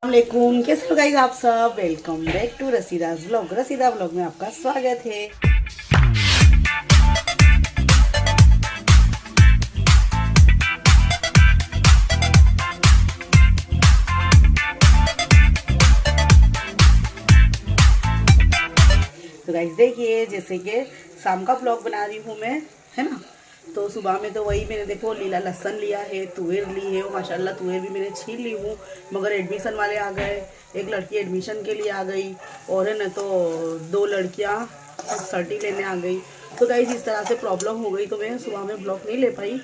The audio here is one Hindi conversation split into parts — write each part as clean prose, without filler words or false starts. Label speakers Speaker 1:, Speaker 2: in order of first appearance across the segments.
Speaker 1: वालेकुम, कैसे हो गाइस आप सब। Welcome back to Rasida's vlog. Rasida vlog में आपका स्वागत है। तो गाइस देखिए, जैसे कि शाम का व्लॉग बना रही हूँ मैं, है ना। तो सुबह में तो वही मैंने देखो लीला लहसन लिया है, तुअर ली है, वो माशाल्लाह तुअर भी मैंने छील ली हूँ। मगर एडमिशन वाले आ गए, एक लड़की एडमिशन के लिए आ गई और है ना तो दो लड़कियाँ सर्टी लेने आ गई। तो गाइस इस तरह से प्रॉब्लम हो गई तो मैं सुबह में ब्लॉग नहीं ले पाई।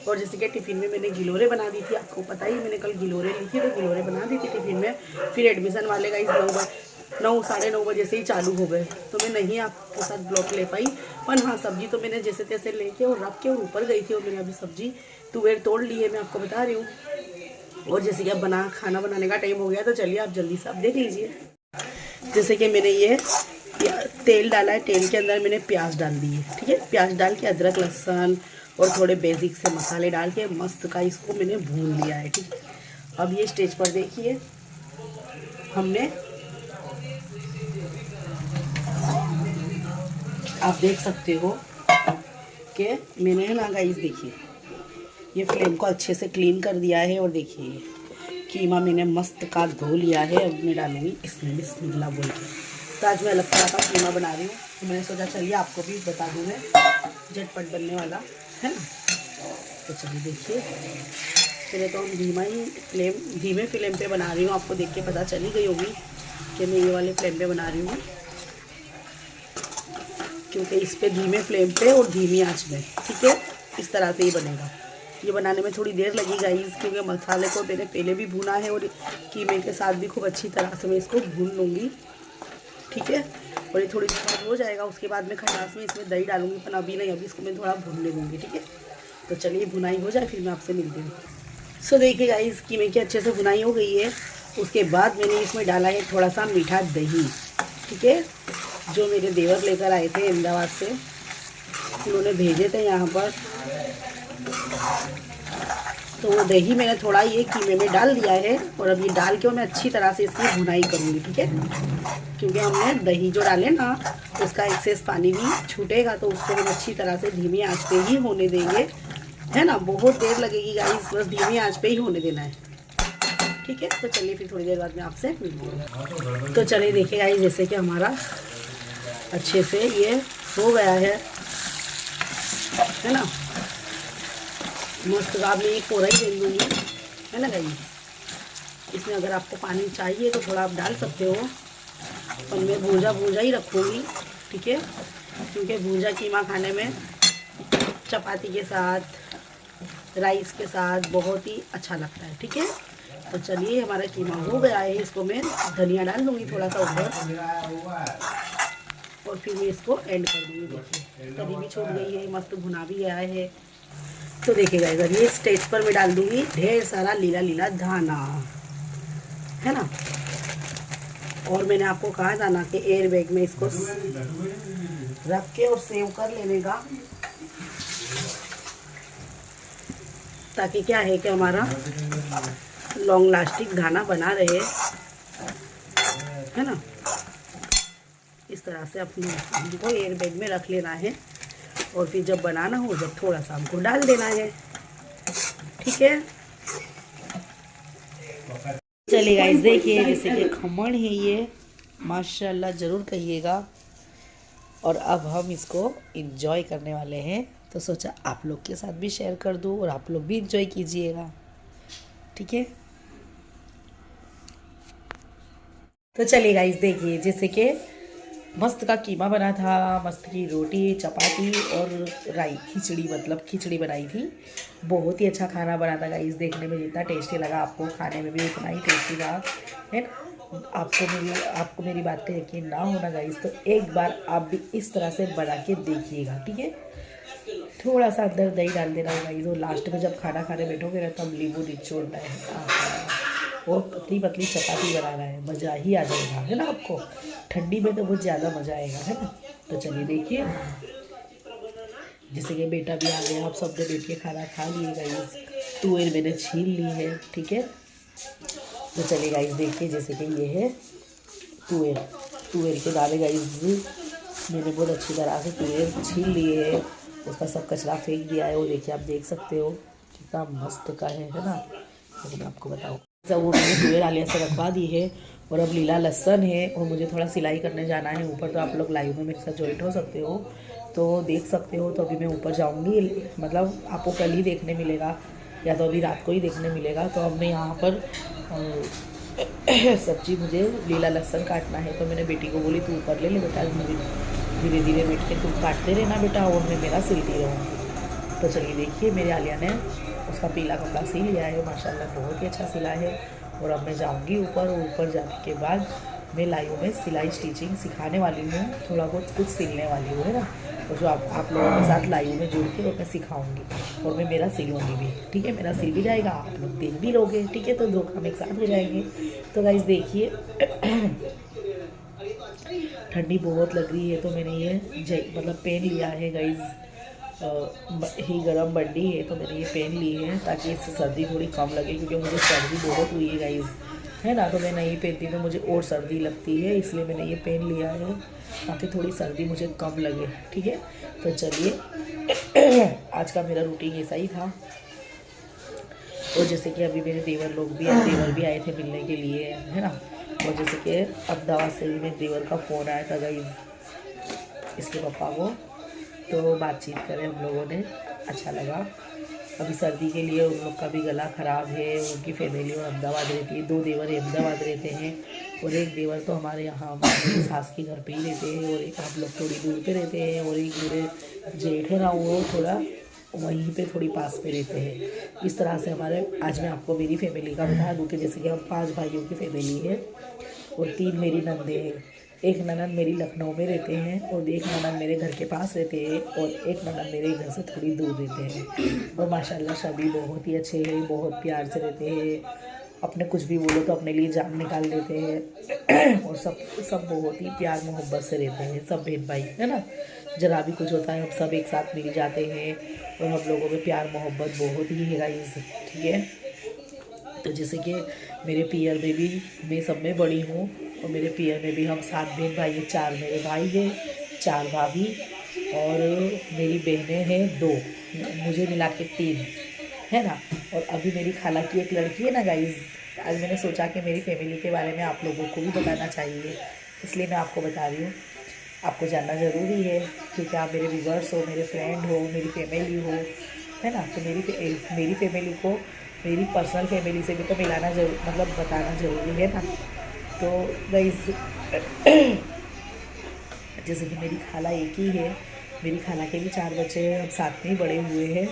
Speaker 1: और जैसे कि टिफ़िन में मैंने गिलोरे बना दी थी, आपको पता ही मैंने कल गिलोरे ली थी, तो गिलोरे बना दी थी टिफ़िन में। फिर एडमिशन वाले गाइस 9 साढ़े 9 बजे से ही चालू हो गए, तो मैं नहीं आपके साथ ब्लॉग ले पाई। पर हाँ, सब्जी तो मैंने जैसे तैसे लेके और रख के और ऊपर गई थी और मैंने अभी सब्जी तुअर तोड़ ली है, मैं आपको बता रही हूँ। और जैसे कि अब खाना बनाने का टाइम हो गया, तो चलिए आप जल्दी से आप देख लीजिए। जैसे कि मैंने ये तेल डाला है, तेल के अंदर मैंने प्याज डाल दी है, ठीक है। प्याज डाल के अदरक लहसुन और थोड़े बेसिक से मसाले डाल के मस्त का इसको मैंने भून लिया है, ठीक है। अब ये स्टेज पर देखिए, हमने आप देख सकते हो कि मैंने है ना गाइस, देखिए ये फ्लेम को अच्छे से क्लीन कर दिया है। और देखिए कीमा मैंने मस्त का धो लिया है, अब मैं डालूंगी इसमें बिस्मिल्लाह बोल के। तो आज मैं अलग तरह का कीमा बना रही हूँ, तो मैंने सोचा चलिए आपको भी बता दूँ मैं, झटपट बनने वाला है ना। तो चलिए देखिए, पहले तो हम धीमे फ्लेम पे बना रही हूँ। आपको देख के पता चली गई होगी कि मैं ये वाले फ्लेम पे बना रही हूँ, क्योंकि इस पे धीमे फ्लेम पे और धीमी आंच में, ठीक है। इस तरह से ही बनेगा। ये बनाने में थोड़ी देर लगेगा क्योंकि मसाले को मैंने पहले भी भुना है और कीमे के साथ भी खूब अच्छी तरह से मैं इसको भून लूँगी, ठीक है। और ये थोड़ी देर हो जाएगा, उसके बाद मैं खटास में इसमें दही डालूंगी, पर अभी नहीं, अभी इसको मैं थोड़ा भून ले दूँगी, ठीक है। तो चलिए भुनाई हो जाए फिर मैं आपसे मिलती हूँ। सो देखिए गाइस, कीमे की अच्छे से भुनाई हो गई है। उसके बाद मैंने इसमें डाला है थोड़ा सा मीठा दही, ठीक है, जो मेरे देवर लेकर आए थे अहमदाबाद से, उन्होंने भेजे थे यहाँ पर। तो वो दही मैंने थोड़ा ये कीमे में डाल दिया है और अब ये डाल के मैं अच्छी तरह से इसकी भुनाई करूँगी, ठीक है। क्योंकि हमने दही जो डाले ना, उसका एक्सेस पानी भी छूटेगा, तो उसको हम अच्छी तरह से धीमी आंच पे ही होने देंगे, है ना। बहुत देर लगेगी गाइस, बस धीमी आंच पे ही होने देना है, ठीक है। तो चलिए फिर थोड़ी देर बाद में आपसे मिलती हूँ। तो चलिए देखिए गाइस, जैसे कि हमारा अच्छे से ये हो गया है ना। मस्त का मैं एक पोरा ही दे दूँगी, है ना गाइस। इसमें अगर आपको पानी चाहिए तो थोड़ा आप डाल सकते हो, पर मैं भूजा ही रखूँगी, ठीक है। क्योंकि भूजा कीमा खाने में चपाती के साथ, राइस के साथ बहुत ही अच्छा लगता है, ठीक है। तो चलिए हमारा कीमा हो गया है, इसको मैं धनिया डाल दूँगी थोड़ा सा ऊपर और फिर मैं इसको एंड कर दूँगी। देखिए तभी भी छूट गई है, मस्त भुना भी गया है। तो देखिएगा इधर ये स्टेज पर मैं डाल दूँगी ढेर सारा लीला लीला धाना, है ना। और मैंने आपको कहा था ना कि एयर बैग में इसको रख के और सेव कर लेने का, ताकि क्या है कि हमारा लॉन्ग लास्टिंग खाना बना रहे, है ना। इस तरह से अपने हमको एयर बैग में रख लेना है और फिर जब बनाना हो जब थोड़ा सा हमको डाल देना है, ठीक है। चलिए गाइस देखिए, जैसे कि खमण है ये, माशाल्लाह ज़रूर कहिएगा। और अब हम इसको एंजॉय करने वाले हैं, तो सोचा आप लोग के साथ भी शेयर कर दूं और आप लोग भी एंजॉय कीजिएगा, ठीक है। तो चलिए गाइस देखिए, जैसे कि मस्त का कीमा बना था, मस्त की रोटी चपाती और खिचड़ी, मतलब खिचड़ी बनाई थी। बहुत ही अच्छा खाना बना था गाइस, देखने में जितना टेस्टी लगा आपको, खाने में भी उतना ही टेस्टी था, है ना। आपको मेरी बात का यकीन ना होना गाइस, तो एक बार आप भी इस तरह से बना के देखिएगा, ठीक है। थोड़ा सा अंदर दही डाल देना गाइस, और लास्ट में जब खाना खाने बैठोगे ना, तब नींबू निचोड़ना है और पतली पतली चपाती बनाना है, मज़ा ही आ जाएगा, है ना। आपको ठंडी में तो बहुत ज़्यादा मज़ा आएगा, है ना। तो चलिए देखिए, जैसे कि बेटा भी आ गया, आप सब ने बैठ के खाना खा लिए गाइस। तुअर मैंने छील ली है, ठीक है। तो चलिए गाइस देखिए, जैसे कि ये है तुअर के दाने गाइस। मैंने बहुत अच्छी तरह से तुअर छील लिए है, उसका सब कचरा फेंक दिया है। वो देखिए, आप देख सकते हो कितना मस्त का है ना। तो मैं आपको बताऊँ, सब वो मैंने तुअर आलिया से रखवा दी है। और अब लीला लहसन है और मुझे थोड़ा सिलाई करने जाना है ऊपर। तो आप लोग लाइव में मेरे साथ ज्वाइन हो सकते हो, तो देख सकते हो। तो अभी मैं ऊपर जाऊंगी, मतलब आपको कल ही देखने मिलेगा या तो अभी रात को ही देखने मिलेगा। तो अब मैं यहाँ पर सब्जी, मुझे लीला लहसन काटना है। तो मैंने बेटी को बोली तू कर ले बेटा, धीरे धीरे बैठ के तुम काटते रहना बेटा और मैं मेरा सिलती रहूँगी। तो चलिए देखिए, मेरी आलिया ने उसका पीला कपड़ा सिल लिया है, माशाल्लाह बहुत ही अच्छा सिला है। और अब मैं जाऊंगी ऊपर जाने के बाद मैं लाइव में सिलाई स्टिचिंग सिखाने वाली हूँ, थोड़ा बहुत कुछ सिलने वाली हूँ, है ना। और जो आप लोगों के साथ लाइव में जुड़ के और मैं सिखाऊंगी और मैं मेरा सिलूँगी भी, ठीक है। मेरा सिल भी जाएगा, आप लोग देख भी लोगे, ठीक है। तो दो काम एक साथ हो जाएंगे। तो गाइस देखिए, ठंडी बहुत लग रही है तो मैंने ये मतलब पहन लिया है गाइस। ही गर्म बंडी है तो मैंने ये पहन ली है ताकि इससे सर्दी थोड़ी कम लगे, क्योंकि मुझे सर्दी बहुत हुई है गाइस, है ना। तो मैं नहीं पहनती तो मुझे और सर्दी लगती है, इसलिए मैंने ये पहन लिया है ताकि थोड़ी सर्दी मुझे कम लगे, ठीक है। तो चलिए, आज का मेरा रूटीन ऐसा ही था। और जैसे कि अभी मेरे देवर भी आए थे मिलने के लिए, है ना। और जैसे कि अहमदाबाद से भी मेरे देवर का फ़ोन आया था गाइस, इसके पापा को। तो बातचीत करें हम लोगों ने, अच्छा लगा। अभी सर्दी के लिए उन लोग का भी गला ख़राब है, उनकी फैमिली और अहमदाबाद रहती है। 2 देवर अहमदाबाद रहते हैं और एक देवर तो हमारे यहाँ हमारे सास के घर पे ही रहते हैं, और एक हम लोग थोड़ी दूर पे रहते हैं। और एक मेरे जेठ है ना, वो थोड़ा वहीं पे थोड़ी पास में रहते हैं। इस तरह से हमारे, आज मैं आपको मेरी फैमिली का बता दूँ कि जैसे कि हम 5 भाइयों की फैमिली है और 3 मेरी नंदे हैं। एक ननद मेरी लखनऊ में रहते हैं और एक ननद मेरे घर के पास रहते हैं और एक ननद मेरे घर से थोड़ी दूर रहते हैं। और माशाल्लाह सभी बहुत ही अच्छे हैं, बहुत प्यार से रहते हैं। अपने कुछ भी बोलो तो अपने लिए जान निकाल देते हैं। और सब बहुत ही प्यार मोहब्बत से रहते हैं, सब बहन भाई, है ना। जरा भी कुछ होता है हम सब एक साथ मिल जाते हैं और हम लोगों में प्यार मोहब्बत बहुत ही है गाइस, ठीक है। तो जैसे कि मेरे पियर में भी मैं सब में बड़ी हूँ और मेरे पियर में भी हम 7 बहन भाई हैं। 4 मेरे भाई हैं, 4 भाभी और मेरी बहनें हैं 2, मुझे मिला के 3, है ना। और अभी मेरी खाला की एक लड़की है ना गाइस। आज मैंने सोचा कि मेरी फैमिली के बारे में आप लोगों को भी बताना चाहिए, इसलिए मैं आपको बता रही हूँ। आपको जानना ज़रूरी है क्योंकि आप मेरे व्यूअर्स हो, मेरे फ्रेंड हो, मेरी फैमिली हो, है ना। तो मेरी फैमिली को मेरी पर्सनल फैमिली से भी तो मिलाना जरूर, मतलब बताना ज़रूरी है ना। तो गाइस, जैसे कि मेरी खाला एक ही है, मेरी खाला के भी 4 बच्चे हैं, हम साथ में ही बड़े हुए हैं।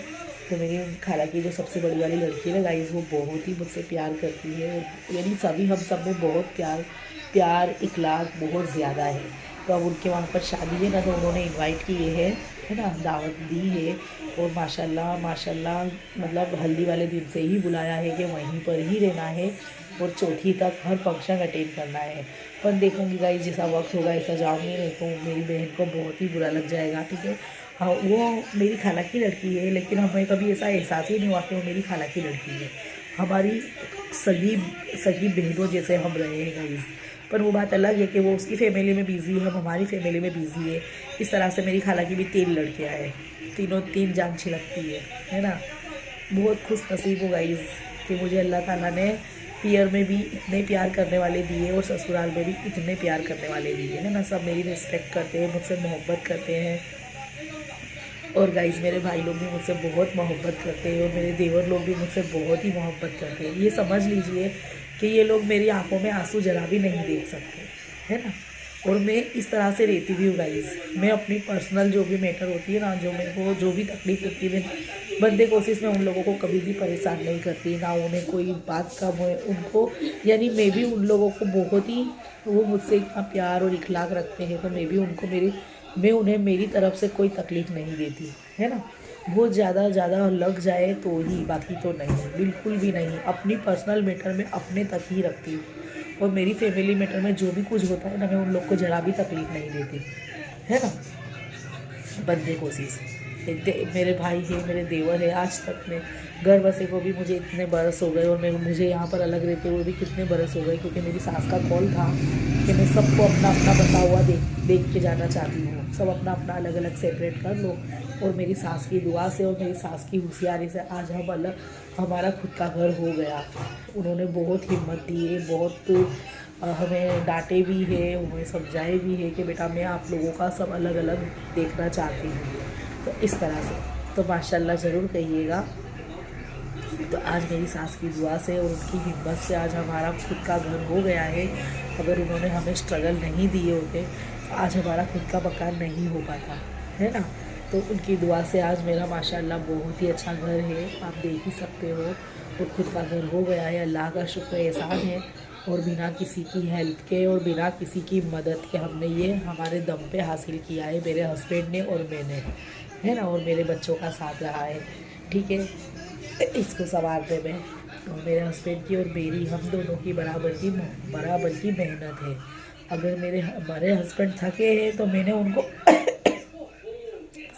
Speaker 1: तो मेरी खाला की जो सबसे बड़ी वाली लड़की है ना गाइस, वो बहुत ही मुझसे प्यार करती है। यानी हम सब में बहुत प्यार इखलाक बहुत ज़्यादा है। तो अब उनके वहाँ पर शादी है ना, तो उन्होंने इनवाइट किए है ना, दावत दी है। और माशाल्लाह मतलब हल्दी वाले दिन से ही बुलाया है कि वहीं पर ही रहना है और चौथी तक हर फंक्शन अटेंड करना है। पर देखूँगी गाइस, जैसा वक्त होगा ऐसा जाऊँगी, नहीं तो मेरी बहन को बहुत ही बुरा लग जाएगा, ठीक है। हाँ, वो मेरी खाला की लड़की है, लेकिन हमें कभी ऐसा एहसास ही नहीं हुआ कि वो मेरी खाला की लड़की है। हमारी सगी बहनों जैसे हम रहे हैं गाइस। पर वो बात अलग है कि वो उसकी फैमिली में बिज़ी है, हम हमारी फैमिली में बिज़ी है। इस तरह से मेरी खाला की भी 3 लड़कियाँ हैं, तीनों 3 जान छिलकती है ना। बहुत खुश नसीब हो गाइस कि मुझे अल्लाह ताला ने पियर में भी इतने प्यार करने वाले दिए और ससुराल में भी इतने प्यार करने वाले दिए, है ना। सब मेरी रिस्पेक्ट करते हैं, मुझसे मोहब्बत करते हैं। और गाइस, मेरे भाई लोग भी मुझसे बहुत मोहब्बत करते हैं और मेरे देवर लोग भी मुझसे बहुत ही मोहब्बत करते हैं। ये समझ लीजिए कि ये लोग मेरी आंखों में आंसू जरा भी नहीं देख सकते, है ना। और मैं इस तरह से रहती भी हूँ गाइस। मैं अपनी पर्सनल जो भी मैटर होती है ना, जो मेरे को जो भी तकलीफ होती है, बंदे कोशिश में उन लोगों को कभी भी परेशान नहीं करती, ना उन्हें कोई बात का उनको, यानी मैं भी उन लोगों को बहुत ही, वो मुझसे इतना प्यार और इखलाक रखते हैं, तो मैं भी मैं उन्हें मेरी तरफ से कोई तकलीफ़ नहीं देती, है ना। बहुत ज़्यादा लग जाए तो ही, बाकी तो नहीं, बिल्कुल भी नहीं। अपनी पर्सनल मैटर में अपने तक ही रखती हूँ और मेरी फैमिली मैटर में जो भी कुछ होता है ना, मैं उन लोग को ज़रा भी तकलीफ़ नहीं देती, है ना। बंदे कोशिश मेरे भाई है, मेरे देवर है। आज तक में घर बसे को भी मुझे इतने बरस हो गए और मुझे यहाँ पर अलग रहते हुए भी कितने बरस हो गए, क्योंकि मेरी सास का कॉल था कि मैं सबको अपना अपना बसा हुआ देख के जाना चाहती हूँ, सब अपना अपना अलग अलग सेपरेट कर लो। और मेरी सास की दुआ से और मेरी सास की होशियारी से आज हम अलग हमारा खुद का घर हो गया। उन्होंने बहुत हिम्मत दी है, बहुत हमें डांटे भी है, हमें समझाए भी है कि बेटा मैं आप लोगों का सब अलग अलग देखना चाहती हूँ। तो इस तरह से तो माशाल्लाह ज़रूर कहिएगा। तो आज मेरी सास की दुआ से और उनकी हिम्मत से आज हमारा खुद का घर हो गया है। अगर उन्होंने हमें स्ट्रगल नहीं दिए होते तो आज हमारा खुद का मकान नहीं हो पाता, है ना। तो उनकी दुआ से आज मेरा माशाल्लाह बहुत ही अच्छा घर है, आप देख ही सकते हो। और खुद का घर हो गया है, अल्लाह का शुक्र एहसान है। और बिना किसी की हेल्प के और बिना किसी की मदद के हमने ये हमारे दम पे हासिल किया है, मेरे हस्बैंड ने और मैंने, है ना। और मेरे बच्चों का साथ रहा है, ठीक है, इसको संवारने में। और मेरे हस्बैंड की और मेरी हम दोनों की बराबर की मेहनत है। अगर हमारे हस्बैंड थके हैं तो मैंने उनको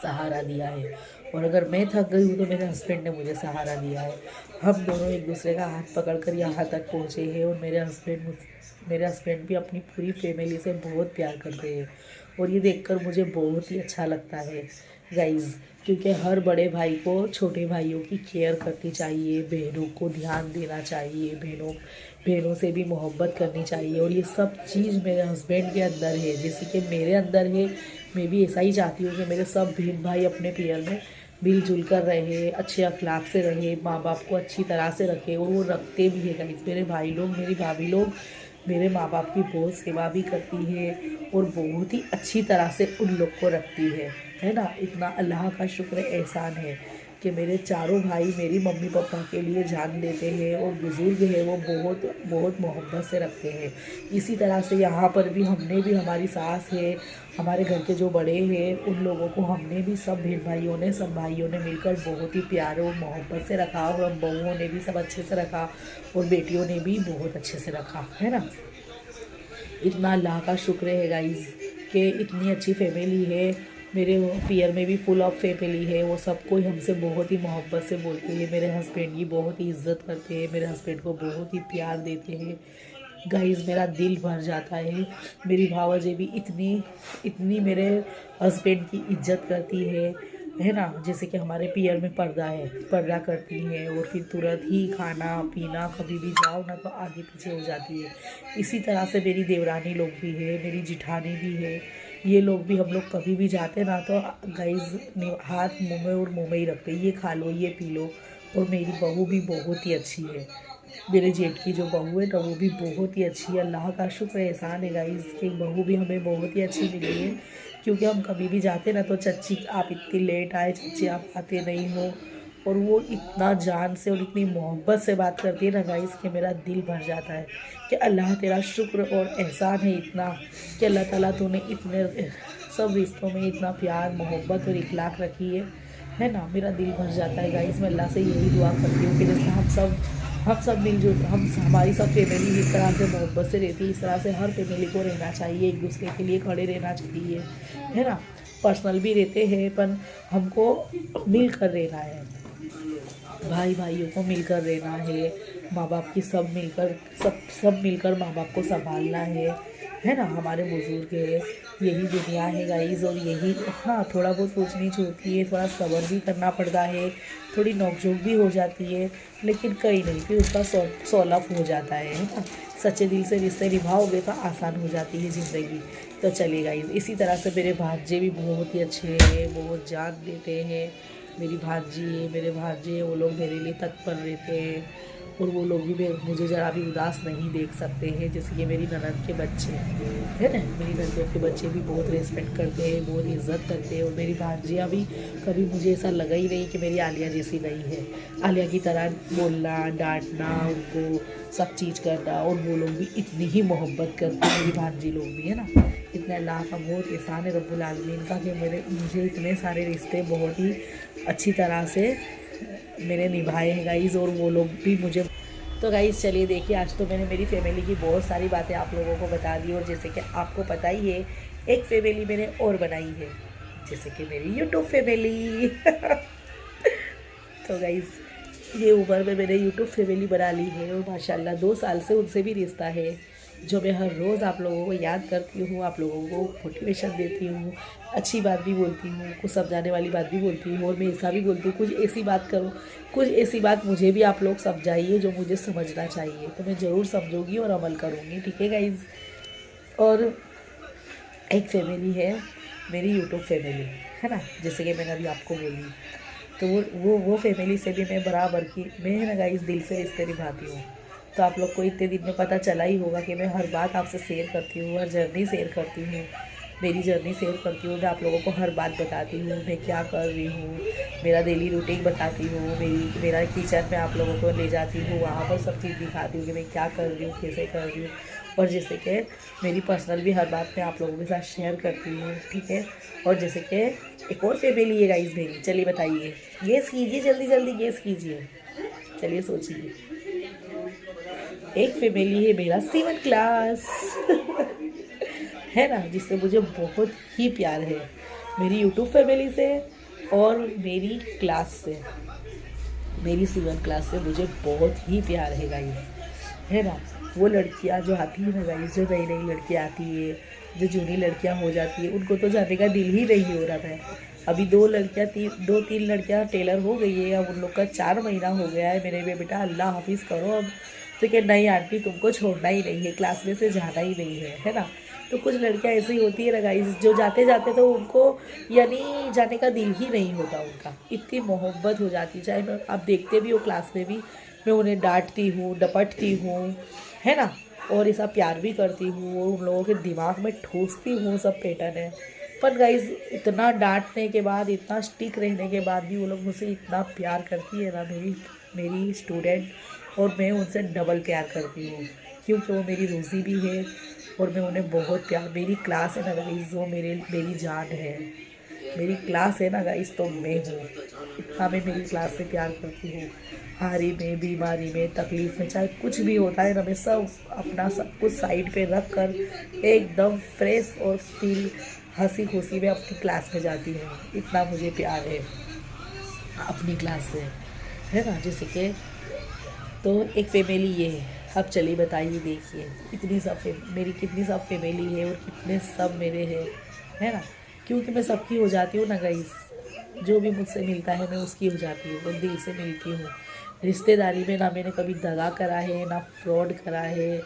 Speaker 1: सहारा दिया है, और अगर मैं थक गई हूँ तो मेरे हस्बैंड ने मुझे सहारा दिया है। हम दोनों एक दूसरे का हाथ पकड़कर यहाँ तक पहुँचे हैं। और मेरे हस्बैंड भी अपनी पूरी फैमिली से बहुत प्यार करते हैं, और ये देखकर मुझे बहुत ही अच्छा लगता है गाइज़। क्योंकि हर बड़े भाई को छोटे भाइयों की केयर करनी चाहिए, बहनों को ध्यान देना चाहिए, बहनों से भी मोहब्बत करनी चाहिए। और ये सब चीज़ मेरे हस्बैंड के अंदर है, जैसे कि मेरे अंदर है। मैं भी ऐसा ही चाहती हूँ कि मेरे सब बहन भाई अपने पियर में मिलजुल कर रहे, अच्छे अखलाक से रहे, माँ बाप को अच्छी तरह से रखे। और वो रखते भी है गाइस। मेरे भाई लोग, मेरी भाभी लोग मेरे माँ बाप की बहुत सेवा भी करती है और बहुत ही अच्छी तरह से उन लोग को रखती है ना। इतना अल्लाह का शुक्र एहसान है कि मेरे चारों भाई मेरी मम्मी पापा के लिए जान देते हैं, और बुज़ुर्ग है वो बहुत बहुत मोहब्बत से रखते हैं। इसी तरह से यहाँ पर भी हमने भी, हमारी सास है, हमारे घर के जो बड़े हैं, उन लोगों को हमने भी सब सब भाइयों ने मिलकर बहुत ही प्यार और मोहब्बत से रखा। और हम बहुओं ने भी सब अच्छे से रखा, और बेटियों ने भी बहुत अच्छे से रखा, है ना। इतना अल्लाह का शुक्र है गाइज़ कि इतनी अच्छी फैमिली है। मेरे पियर में भी फुल ऑफ फैमिली है, वो सब कोई हमसे बहुत ही मोहब्बत से बोलते हैं। मेरे हस्बैंड की बहुत ही इज्जत करते हैं, मेरे हस्बैंड को बहुत ही प्यार देते हैं गाइज़। मेरा दिल भर जाता है। मेरी भावजी भी इतनी मेरे हस्बैंड की इज्जत करती है ना। जैसे कि हमारे पियर में पर्दा करती है, और फिर तुरंत ही खाना पीना, कभी भी जाओ ना तो आगे पीछे हो जाती है। इसी तरह से मेरी देवरानी लोग भी है, मेरी जिठानी भी है, ये लोग भी, हम लोग कभी भी जाते ना तो गाइज़ हाथ मुँह में ही रखते, ये खा लो, ये पी लो। और मेरी बहू भी बहुत ही अच्छी है, मेरे जेठ की जो बहू है ना वो भी बहुत ही अच्छी है। अल्लाह का शुक्र एहसान है गाइज़ कि बहू भी हमें बहुत ही अच्छी मिली है। क्योंकि हम कभी भी जाते ना तो चच्ची आप इतनी लेट आए, चच्ची आप आते नहीं हो, और वो इतना जान से और इतनी मोहब्बत से बात करती है ना गाइज़ कि मेरा दिल भर जाता है कि अल्लाह तेरा शुक्र और एहसान है इतना कि अल्लाह ताला तूने इतने सब रिश्तों में इतना प्यार मोहब्बत और इखलाक रखी है ना। मेरा दिल भर जाता है गाइज़। मैं अल्लाह से यही दुआ करती हूँ कि जैसे हम सब मिलजुल, हमारी सब फैमिली इस तरह से मोहब्बत से रहती है, इस तरह से हर फैमिली को रहना चाहिए, एक दूसरे के लिए खड़े रहना चाहिए, है ना। पर्सनल भी रहते हैं पर हमको मिल कर रहना है, भाइयों को मिलकर रहना है, माँ बाप की सब मिलकर माँ बाप को संभालना है ना। हमारे बुजुर्ग है, यही दुनिया है गाइज़। और यही, हाँ, थोड़ा बहुत सोच नीच होती है, थोड़ा सब्र भी करना पड़ता है, थोड़ी नोकझोंक भी हो जाती है, लेकिन कहीं नहीं, फिर उसका सॉल्व हो जाता है ना। सच्चे दिल से रिश्ते निभाओगे तो आसान हो जाती है ज़िंदगी। तो चलिए गाइज़, इसी तरह से मेरे भांजे भी बहुत ही अच्छे हैं, बहुत जान देते हैं। मेरी भांजी है, मेरे भांजे हैं, वो लोग मेरे लिए तत्पर रहते हैं, और वो लोग भी मुझे ज़रा भी उदास नहीं देख सकते हैं। जैसे कि मेरी ननद के बच्चे है ना, मेरी ननदों के बच्चे भी बहुत रिस्पेक्ट करते हैं, बहुत इज्जत करते हैं। और मेरी भांजियाँ भी, कभी मुझे ऐसा लगा ही नहीं कि मेरी आलिया जैसी नहीं है। आलिया की तरह बोलना, डांटना, उनको सब चीज़ करना, और वो लोग भी इतनी ही मोहब्बत करते हैं, मेरी भांजी लोग भी, है ना। इतना अल्लाह का बहुत एहसान है रब्बुल आलमीन का कि मुझे इतने सारे रिश्ते बहुत ही अच्छी तरह से मैंने निभाए हैं गाइज़, और वो लोग भी मुझे। तो गाइज़ चलिए देखिए, आज तो मैंने मेरी फैमिली की बहुत सारी बातें आप लोगों को बता दी, और जैसे कि आपको पता ही है एक फैमिली मैंने और बनाई है, जैसे कि मेरी यूट्यूब फैमिली। तो गाइस ये उम्र में मैंने यूट्यूब फैमिली बना ली है और माशाल्लाह 2 साल से उनसे भी रिश्ता है, जो मैं हर रोज़ आप लोगों को याद करती हूँ, आप लोगों को मोटिवेशन देती हूँ, अच्छी बात भी बोलती हूँ, कुछ समझाने वाली बात भी बोलती हूँ, और मैं ऐसा भी बोलती हूँ कुछ ऐसी बात करो, कुछ ऐसी बात मुझे भी आप लोग समझाइए जो मुझे समझना चाहिए, तो मैं ज़रूर समझूँगी और अमल करूँगी। ठीक है गाइज़। और एक फैमिली है मेरी यूट्यूब फैमिली, है ना, जैसे कि मैंने अभी आपको बोली, तो वो फैमिली से भी मैं बराबर की मैं ना गाइस दिल से रिश्ते निभाती हूँ। तो आप लोग को इतने दिन में पता चला ही होगा कि मैं हर बात आपसे शेयर करती हूँ, हर जर्नी शेयर करती हूँ, मेरी जर्नी शेयर करती हूँ। मैं आप लोगों को हर बात बताती हूँ, मैं क्या कर रही हूँ, मेरा डेली रूटीन बताती हूँ, मेरा किचन में आप लोगों को ले जाती हूँ, वहाँ पर सब चीज़ दिखाती हूँ कि मैं क्या कर रही हूँ, कैसे कर रही हूँ, और जैसे कि मेरी पर्सनल भी हर बात मैं आप लोगों के साथ शेयर करती हूँ। ठीक है। और जैसे कि एक और फैमिली है गाइस मेरी, चलिए बताइए, गेस कीजिए, जल्दी जल्दी गेस कीजिए, चलिए सोचिए। एक फैमिली है मेरा 7 क्लास है ना, जिससे मुझे बहुत ही प्यार है, मेरी यूट्यूब फैमिली से और मेरी क्लास से, मेरी 7 क्लास से मुझे बहुत ही प्यार है गाइस, है ना। वो लड़कियां जो आती है ना गाइस, जो नई नई लड़कियां आती है, जो जूनी लड़कियां हो जाती है, उनको तो जाने का दिल ही नहीं हो रहा था। अभी 2-3 लड़कियां टेलर हो गई है, अब उन लोग का 4 महीना हो गया है। मेरे बेटा अल्लाह हाफिज़ करो अब, तो क्या नहीं आंटी तुमको छोड़ना ही नहीं है, क्लास में से जाना ही नहीं है ना। तो कुछ लड़कियां ऐसी होती है ना गाइस, जो जाते जाते तो उनको यानी जाने का दिल ही नहीं होता उनका, इतनी मोहब्बत हो जाती है। चाहे आप देखते भी हो क्लास में भी मैं उन्हें डांटती हूँ, डपटती हूँ, है ना, और ऐसा प्यार भी करती हूँ, और उन लोगों के दिमाग में ठूसती हूँ सब पैटर्न है। पर गाइज इतना डांटने के बाद, इतना स्टिक रहने के बाद भी वो लोग मुझसे इतना प्यार करती है ना, मेरी स्टूडेंट, और मैं उनसे डबल प्यार करती हूँ, क्योंकि वो मेरी रोज़ी भी है और मैं उन्हें बहुत प्यार, मेरी क्लास है ना गाइज, वो मेरी जान है, मेरी क्लास है ना गाइस, तो मैं हूँ, इतना मैं मेरी क्लास से प्यार करती हूँ। हारी में, बीमारी में, तकलीफ़ में, चाहे कुछ भी होता है ना, मैं सब कुछ साइड पे रख कर एकदम फ्रेश और फील हंसी खुशी में अपनी क्लास में जाती हूँ। इतना मुझे प्यार है अपनी क्लास से, है ना। जैसे कि तो एक फैमिली ये है। अब चलिए बताइए, देखिए इतनी सब मेरी कितनी सब फैमिली है और कितने सब मेरे हैं, है ना। क्योंकि मैं सबकी हो जाती हूँ ना गाइस, जो भी मुझसे मिलता है मैं उसकी हो जाती हूँ और दिल से मिलती हूँ। रिश्तेदारी में ना मैंने कभी दगा करा है, ना फ्रॉड करा है,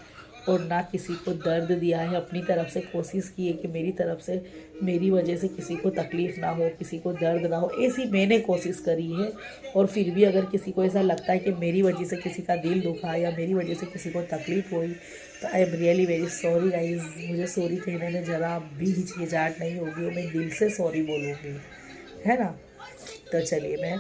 Speaker 1: और ना किसी को दर्द दिया है। अपनी तरफ से कोशिश की है कि मेरी तरफ से, मेरी वजह से किसी को तकलीफ़ ना हो, किसी को दर्द ना हो, ऐसी मैंने कोशिश करी है। और फिर भी अगर किसी को ऐसा लगता है कि मेरी वजह से किसी का दिल दुखा या मेरी वजह से किसी को तकलीफ़ हुई, तो I am really very sorry guys. मुझे सॉरी कहने में ज़रा भी हिचकिचाहट नहीं होगी और मैं दिल से सॉरी बोलूँगी, है ना। तो चलिए मैं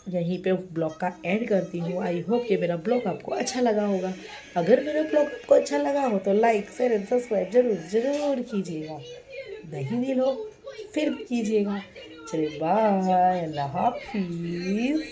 Speaker 1: यहीं पे ब्लॉग का एंड करती हूँ। आई होप कि मेरा ब्लॉग आपको अच्छा लगा होगा। अगर मेरा ब्लॉग आपको अच्छा लगा हो तो लाइक शेयर एंड सब्सक्राइब ज़रूर कीजिएगा, नहीं भी हो फिर भी कीजिएगा। चलिए बाय, अल्लाह हाफिज़।